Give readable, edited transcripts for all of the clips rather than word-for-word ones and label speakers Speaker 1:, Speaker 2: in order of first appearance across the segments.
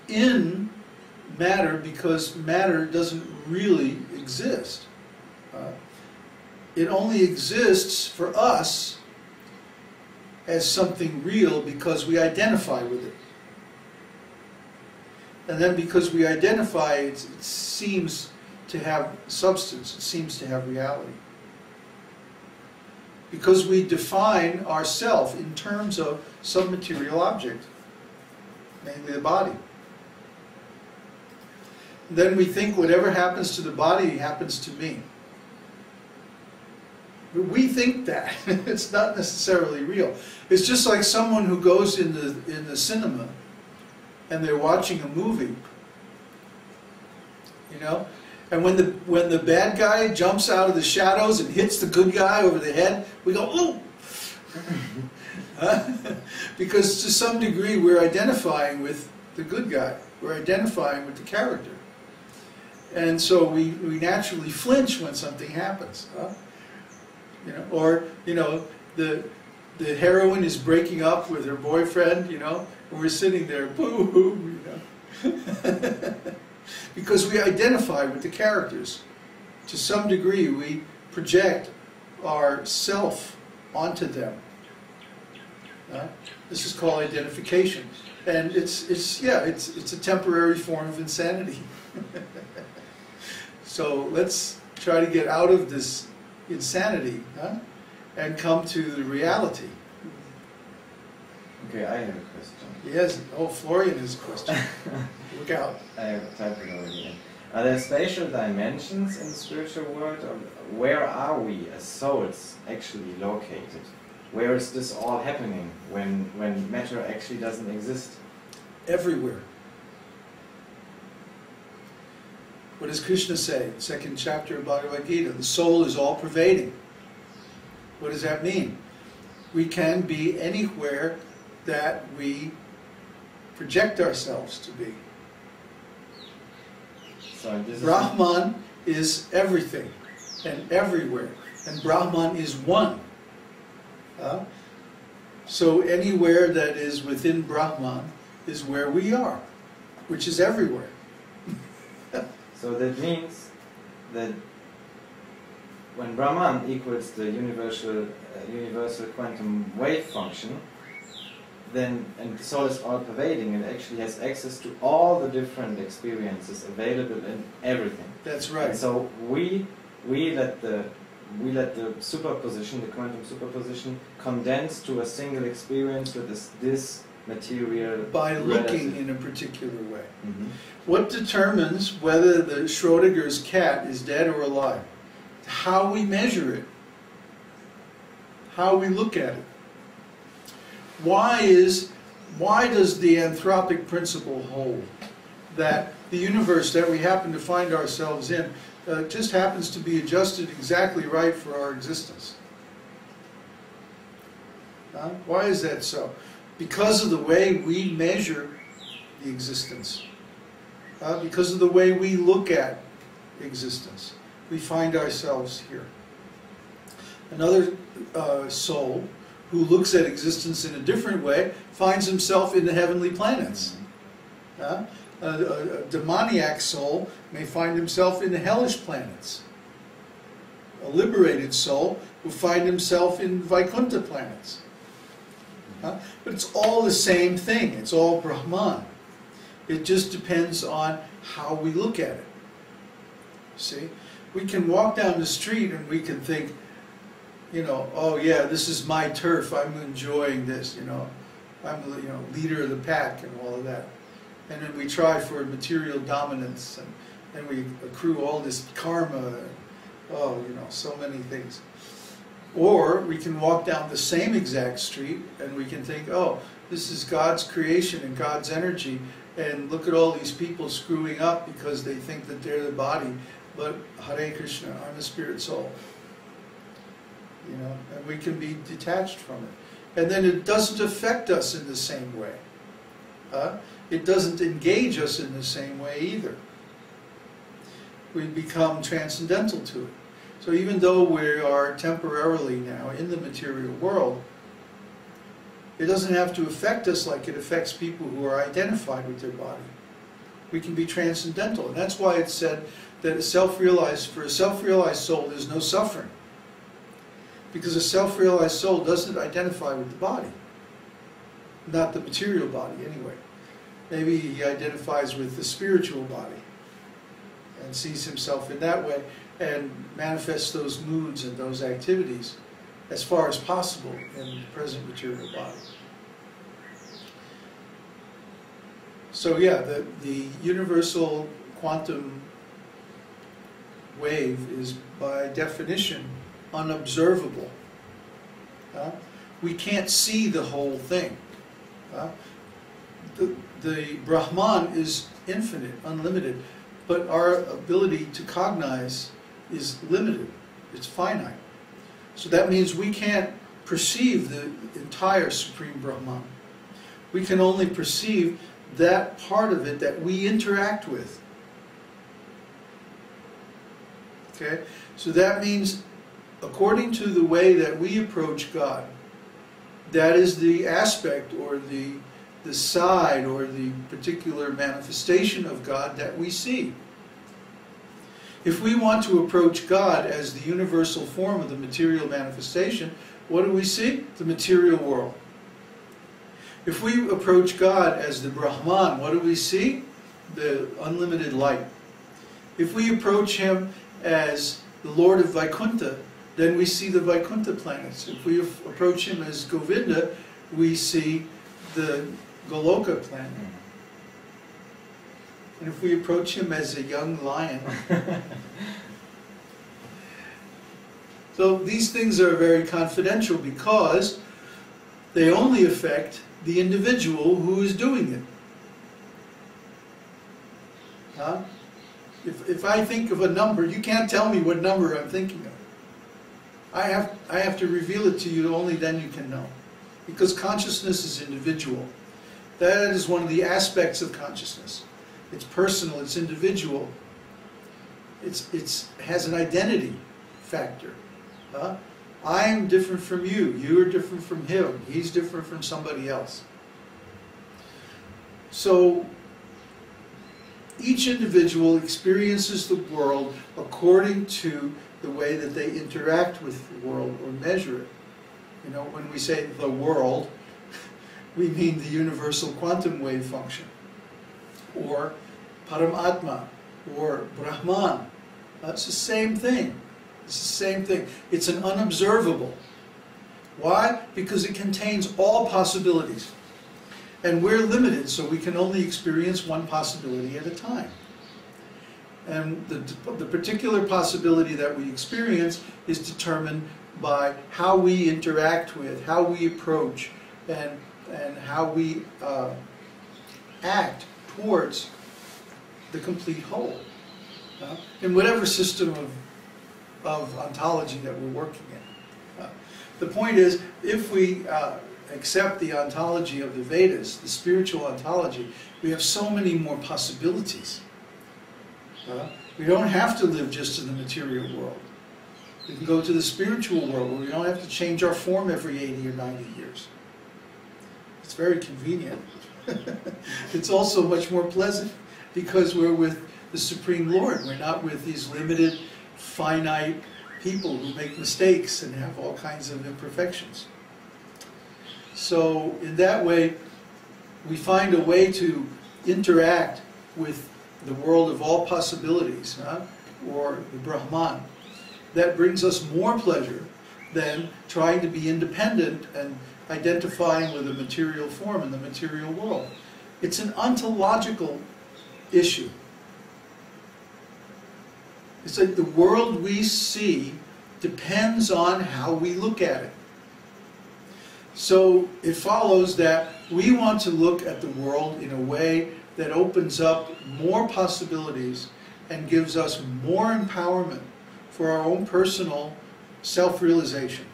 Speaker 1: in matter because matter doesn't really exist. It only exists for us as something real because we identify with it. And then because we identify, it seems to have substance, it seems to have reality. Because we define ourself in terms of some material object, namely the body. Then we think whatever happens to the body happens to me. We think that. It's not necessarily real. It's just like someone who goes in the cinema and they're watching a movie, you know, and when the bad guy jumps out of the shadows and hits the good guy over the head, we go, ooh! Because to some degree we're identifying with the good guy. We're identifying with the character. And so we naturally flinch when something happens. You know, or, you know, the heroine is breaking up with her boyfriend, you know, and we're sitting there, boo-hoo, you know. Because we identify with the characters. To some degree, we project our self onto them. This is called identification. And it's a temporary form of insanity. So let's try to get out of this insanity, and come to the reality.
Speaker 2: Okay, I have a question.
Speaker 1: Yes. Oh, Florian has a question. Look out.
Speaker 2: I have typed it already in. Are there spatial dimensions in the spiritual world? Or where are we as souls actually located? Where is this all happening when matter actually doesn't exist?
Speaker 1: Everywhere. What does Krishna say? Second chapter of Bhagavad Gita. The soul is all pervading. What does that mean? We can be anywhere that we project ourselves to be.
Speaker 2: So this
Speaker 1: Brahman is everything and everywhere. And Brahman is one. So anywhere that is within Brahman is where we are, which is everywhere.
Speaker 2: So that means that when Brahman equals the universal quantum wave function, then, and the soul is all pervading, it actually has access to all the different experiences available in everything.
Speaker 1: That's right.
Speaker 2: And so we let the superposition, the quantum superposition, condense to a single experience with this material
Speaker 1: by looking
Speaker 2: relative.
Speaker 1: in a particular way.
Speaker 2: Mm-hmm.
Speaker 1: What determines whether the Schrödinger's cat is dead or alive? How we measure it. How we look at it. Why does the anthropic principle hold that the universe that we happen to find ourselves in just happens to be adjusted exactly right for our existence? Why is that so? Because of the way we measure the existence. Because of the way we look at existence. We find ourselves here. Another soul who looks at existence in a different way finds himself in the heavenly planets. A demoniac soul may find himself in the hellish planets. A liberated soul will find himself in Vaikuntha planets. But it's all the same thing. It's all Brahman. It just depends on how we look at it. See? We can walk down the street and we can think, you know, oh yeah, this is my turf. I'm enjoying this, you know. I'm the leader of the pack and all of that. And then we try for material dominance and we accrue all this karma and, oh, you know, so many things. Or we can walk down the same exact street and we can think, oh, this is God's creation and God's energy, and look at all these people screwing up because they think that they're the body, but Hare Krishna, I'm a spirit soul. You know, and we can be detached from it. And then it doesn't affect us in the same way. It doesn't engage us in the same way either. We become transcendental to it. So even though we are temporarily now in the material world, it doesn't have to affect us like it affects people who are identified with their body. We can be transcendental. And that's why it's said that for a self-realized soul, there's no suffering. Because a self-realized soul doesn't identify with the body. Not the material body, anyway. Maybe he identifies with the spiritual body and sees himself in that way and manifests those moods and those activities as far as possible in the present material body. So yeah, the universal quantum wave is by definition unobservable. We can't see the whole thing. The Brahman is infinite, unlimited, but our ability to cognize is limited. It's finite. So that means we can't perceive the entire Supreme Brahman. We can only perceive that part of it that we interact with. Okay? So that means, according to the way that we approach God, that is the aspect or the side or the particular manifestation of God that we see. If we want to approach God as the universal form of the material manifestation, what do we see? The material world. If we approach God as the Brahman, what do we see? The unlimited light. If we approach Him as the Lord of Vaikuntha, then we see the Vaikuntha planets. If we approach Him as Govinda, we see the Goloka planet. And if we approach Him as a young lion... So these things are very confidential because they only affect the individual who is doing it. Huh? If I think of a number, you can't tell me what number I'm thinking of. I have to reveal it to you, only then you can know. Because consciousness is individual. That is one of the aspects of consciousness. It's personal, it's individual. It has an identity factor. Huh? I'm different from you, you are different from him, he's different from somebody else. So each individual experiences the world according to the way that they interact with the world or measure it. You know, when we say the world, we mean the universal quantum wave function, or Paramatma, or Brahman. It's the same thing. It's the same thing. It's an unobservable. Why? Because it contains all possibilities. And we're limited, so we can only experience one possibility at a time. And the particular possibility that we experience is determined by how we interact with, how we approach, and how we act towards the complete whole. In whatever system of ontology that we're working in. The point is, if we accept the ontology of the Vedas, the spiritual ontology, we have so many more possibilities. We don't have to live just in the material world. We can go to the spiritual world where we don't have to change our form every 80 or 90 years. It's very convenient. It's also much more pleasant because we're with the Supreme Lord. We're not with these limited, finite people who make mistakes and have all kinds of imperfections. So in that way, we find a way to interact with the world of all possibilities, or the Brahman, that brings us more pleasure than trying to be independent and identifying with a material form in the material world. It's an ontological issue. It's like the world we see depends on how we look at it. So it follows that we want to look at the world in a way that opens up more possibilities and gives us more empowerment for our own personal self-realization.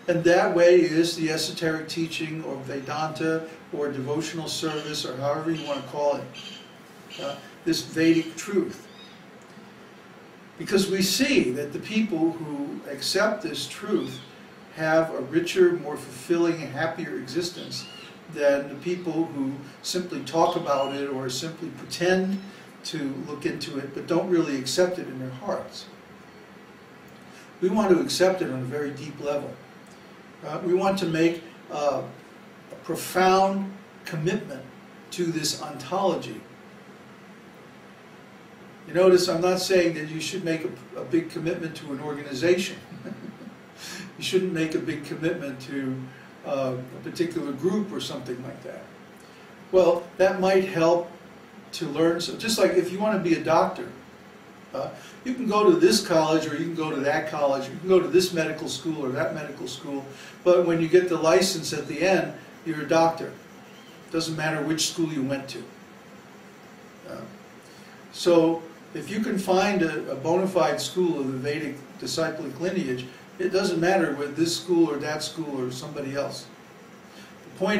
Speaker 1: And that way is the esoteric teaching or Vedanta or devotional service or however you want to call it, this Vedic truth. Because we see that the people who accept this truth have a richer, more fulfilling, and happier existence than the people who simply talk about it or simply pretend to look into it but don't really accept it in their hearts. We want to accept it on a very deep level. We want to make a profound commitment to this ontology. You notice I'm not saying that you should make a big commitment to an organization. You shouldn't make a big commitment to a particular group or something like that. Well, that might help to learn. So just like if you want to be a doctor, you can go to this college or you can go to that college, you can go to this medical school or that medical school, but when you get the license at the end, you're a doctor. It doesn't matter which school you went to. So if you can find a bona fide school of the Vedic disciplic lineage, it doesn't matter whether this school or that school or somebody else. The point